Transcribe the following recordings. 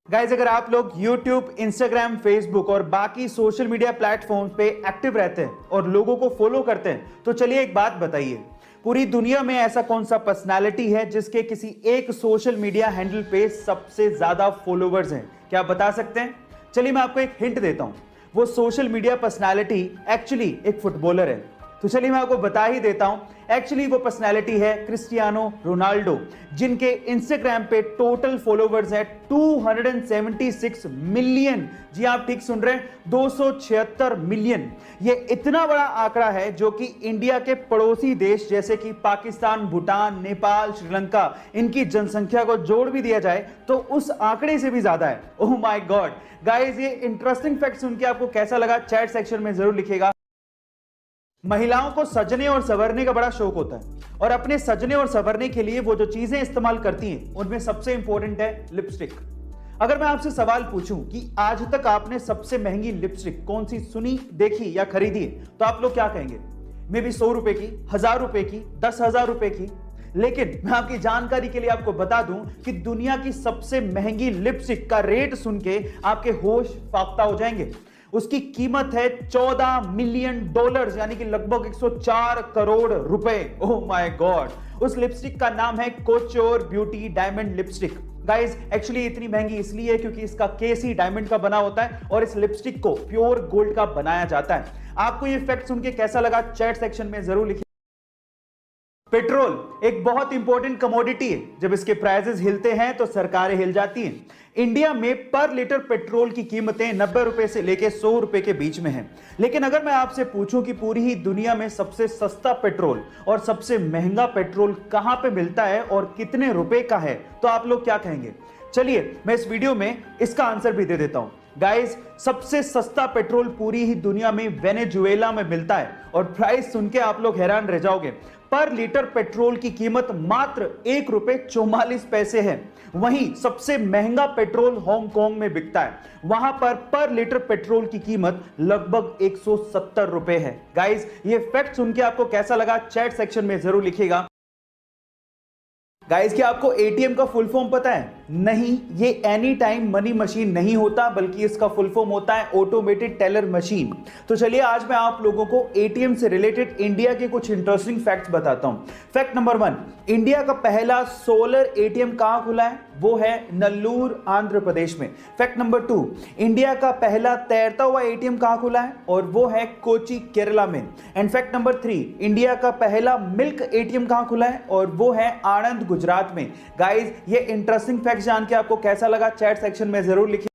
Guys, अगर आप लोग YouTube, Instagram, Facebook और बाकी सोशल मीडिया प्लेटफॉर्म पे एक्टिव रहते हैं और लोगों को फॉलो करते हैं तो चलिए एक बात बताइए, पूरी दुनिया में ऐसा कौन सा पर्सनालिटी है जिसके किसी एक सोशल मीडिया हैंडल पे सबसे ज्यादा फॉलोवर्स हैं? क्या आप बता सकते हैं? चलिए मैं आपको एक हिंट देता हूं। वो सोशल मीडिया पर्सनालिटी एक्चुअली एक फुटबॉलर है। तो चलिए मैं आपको बता ही देता हूं। एक्चुअली वो पर्सनालिटी है क्रिस्टियानो रोनाल्डो, जिनके इंस्टाग्राम पे टोटल फॉलोवर्स है 276 मिलियन। जी आप ठीक सुन रहे हैं, 276 मिलियन। ये इतना बड़ा आंकड़ा है जो कि इंडिया के पड़ोसी देश जैसे कि पाकिस्तान, भूटान, नेपाल, श्रीलंका, इनकी जनसंख्या को जोड़ भी दिया जाए तो उस आंकड़े से भी ज्यादा है। ओह माय गॉड गाइस, ये इंटरेस्टिंग फैक्ट सुन के आपको कैसा लगा चैट सेक्शन में जरूर लिखिएगा। महिलाओं को सजने और संवरने का बड़ा शौक होता है और अपने सजने और संवरने के लिए वो जो चीजें इस्तेमाल करती हैं उनमें सबसे इंपॉर्टेंट है लिपस्टिक। अगर मैं आपसे सवाल पूछूं कि आज तक आपने सबसे महंगी लिपस्टिक कौन सी सुनी, देखी या खरीदी है, तो आप लोग क्या कहेंगे? मे बी 100 रुपए की, 1000 रुपए की, 10,000 रुपए की। लेकिन मैं आपकी जानकारी के लिए आपको बता दूं कि दुनिया की सबसे महंगी लिपस्टिक का रेट सुन के आपके होश फाख्ता हो जाएंगे। उसकी कीमत है $14 मिलियन, यानी कि लगभग 104 करोड़ रुपए। Oh my god. उस लिपस्टिक का नाम है couture beauty diamond lipstick. Guys, actually इतनी महंगी इसलिए है क्योंकि इसका केस ही डायमंड का बना होता है और इस लिपस्टिक को प्योर गोल्ड का बनाया जाता है। आपको ये फैक्ट सुन के कैसा लगा चैट सेक्शन में जरूर लिखिए। पेट्रोल एक बहुत इंपॉर्टेंट कमोडिटी है। जब इसके प्राइसेस हिलते हैं तो सरकारें हिल जाती हैं। इंडिया में पर लीटर पेट्रोल की कीमतें 90 रुपए से लेकर 100 रुपए के बीच में हैं। लेकिन अगर मैं आपसे पूछूं कि पूरी ही दुनिया में सबसे सस्ता पेट्रोल और सबसे महंगा पेट्रोल कहां पे मिलता है और कितने रुपए का है, तो आप लोग क्या कहेंगे? चलिए मैं इस वीडियो में इसका आंसर भी दे देता हूं। गाइस, सबसे सस्ता पेट्रोल पूरी ही दुनिया में वेनेजुएला में मिलता है और प्राइस सुन के आप लोग हैरान रह जाओगे। पर लीटर पेट्रोल की कीमत मात्र ₹1.44 है। वहीं सबसे महंगा पेट्रोल हांगकांग में बिकता है। वहां पर लीटर पेट्रोल की कीमत लगभग 170 रुपए है। गाइस, ये फैक्ट सुन के आपको कैसा लगा चैट सेक्शन में जरूर लिखिएगा। गाइस, क्या आपको एटीएम का फुल फॉर्म पता है? नहीं, ये एनी टाइम मनी मशीन नहीं होता, बल्कि इसका फुल फॉर्म होता है ऑटोमेटेड टेलर मशीन। तो चलिए आज मैं आप लोगों को एटीएम से रिलेटेड इंडिया के कुछ इंटरेस्टिंग फैक्ट्स बताता हूं। फैक्ट नंबर 1, इंडिया का पहला सोलर एटीएम कहां खुला है? वो है नल्लूर, आंध्र प्रदेश में। फैक्ट नंबर 2, इंडिया का पहला तैरता हुआ एटीएम कहां खुला है? और वो है कोची, केरला में। एंड फैक्ट नंबर 3, इंडिया का पहला मिल्क एटीएम कहां खुला है? और वो है आणंद, गुजरात में। गाइस, ये इंटरेस्टिंग फैक्ट जान के आपको कैसा लगा चैट सेक्शन में जरूर लिखिए।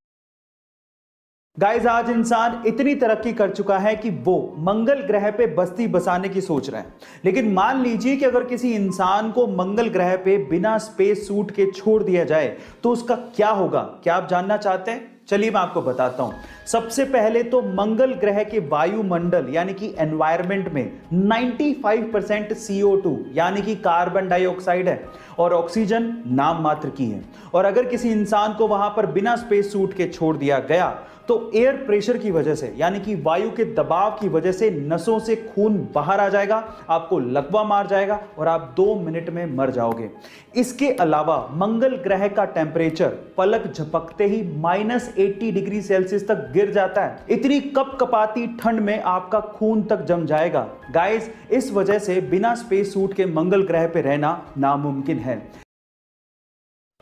गाइस, आज इंसान इतनी तरक्की कर चुका है कि वो मंगल ग्रह पे बस्ती बसाने की सोच रहा है। लेकिन मान लीजिए कि अगर किसी इंसान को मंगल ग्रह पे बिना स्पेस सूट के छोड़ दिया जाए तो उसका क्या होगा? क्या आप जानना चाहते हैं? चलिए मैं आपको बताता हूं। सबसे पहले तो मंगल ग्रह के वायुमंडल यानी कि एनवायरनमेंट में 95% CO2 यानी कि कार्बन डाइऑक्साइड है और ऑक्सीजन नाम मात्र की है। और अगर किसी इंसान को वहां पर बिना स्पेस सूट के छोड़ दिया गया तो एयर प्रेशर की वजह से यानी कि वायु के दबाव की वजह से नसों से खून बाहर आ जाएगा, आपको लकवा मार जाएगा और आप 2 मिनट में मर जाओगे। इसके अलावा मंगल ग्रह का टेम्परेचर पलक झपकते ही -80 डिग्री सेल्सियस तक गिर जाता है। इतनी कपकपाती ठंड में आपका खून तक जम जाएगा। गाइस, इस वजह से बिना स्पेस सूट के मंगल ग्रह पे रहना नामुमकिन है।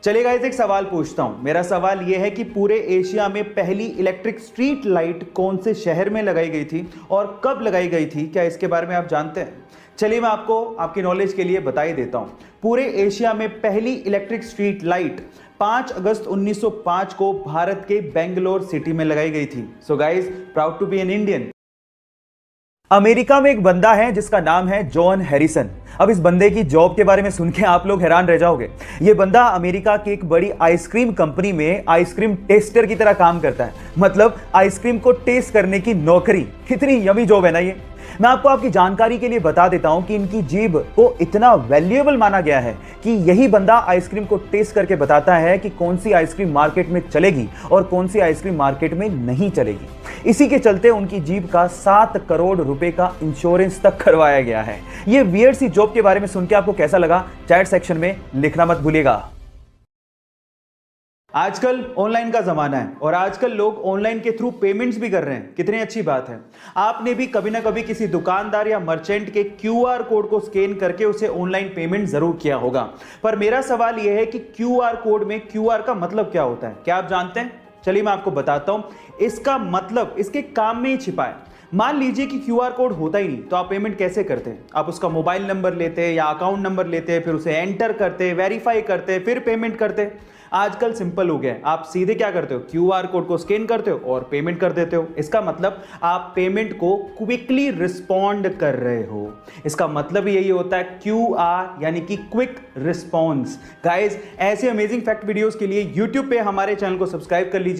चलिए गाइस, एक सवाल पूछता हूं। मेरा सवाल यह है कि पूरे एशिया में पहली इलेक्ट्रिक स्ट्रीट लाइट कौन से शहर में लगाई गई थी और कब लगाई गई थी? क्या इसके बारे में आप जानते हैं? चलिए मैं आपको आपकी नॉलेज के लिए बता ही देता हूं। पूरे एशिया में पहली इलेक्ट्रिक स्ट्रीट लाइट 5 अगस्त 1905 को भारत के बेंगलोर सिटी में लगाई गई थी। So guys, proud to be an Indian. America में एक बंदा है जिसका नाम है जॉन हैरिसन। अब इस बंदे की जॉब के बारे में सुन के आप लोग हैरान रह जाओगे। ये बंदा अमेरिका की एक बड़ी आइसक्रीम कंपनी में आइसक्रीम टेस्टर की तरह काम करता है। मतलब आइसक्रीम को टेस्ट करने की नौकरी। कितनी यमी जॉब है ना ये। मैं आपको आपकी जानकारी के लिए बता देता हूं कि इनकी जीभ को इतना वैल्यूएबल माना गया है कि यही बंदा आइसक्रीम को टेस्ट करके बताता है कि कौन सी आइसक्रीम मार्केट में चलेगी और कौन सी आइसक्रीम मार्केट में नहीं चलेगी। इसी के चलते उनकी जीभ का 7 करोड़ रुपए का इंश्योरेंस तक करवाया गया है। ये वियर्ड सी जॉब के बारे में सुन के आपको कैसा लगा चैट सेक्शन में लिखना मत भूलिएगा। आजकल ऑनलाइन का जमाना है और आजकल लोग ऑनलाइन के थ्रू पेमेंट्स भी कर रहे हैं। कितनी अच्छी बात है। आपने भी कभी ना कभी किसी दुकानदार या मर्चेंट के क्यूआर कोड को स्कैन करके उसे ऑनलाइन पेमेंट जरूर किया होगा। पर मेरा सवाल यह है कि क्यूआर कोड में क्यूआर का मतलब क्या होता है? क्या आप जानते हैं? चलिए मैं आपको बताता हूं। इसका मतलब इसके काम में ही छिपा है। मान लीजिए कि क्यूआर कोड होता ही नहीं तो आप पेमेंट कैसे करते हैं? आप उसका मोबाइल नंबर लेते या अकाउंट नंबर लेते, फिर उसे एंटर करते, वेरीफाई करते, फिर पेमेंट करते। आजकल सिंपल हो गया है। आप सीधे क्या करते हो? क्यूआर कोड को स्कैन करते हो और पेमेंट कर देते हो। इसका मतलब आप पेमेंट को क्विकली रिस्पॉन्ड कर रहे हो। इसका मतलब यही होता है क्यूआर यानी कि क्विक रिस्पॉन्स। गाइस, ऐसे अमेजिंग फैक्ट वीडियोस के लिए यूट्यूब पे हमारे चैनल को सब्सक्राइब कर लीजिए।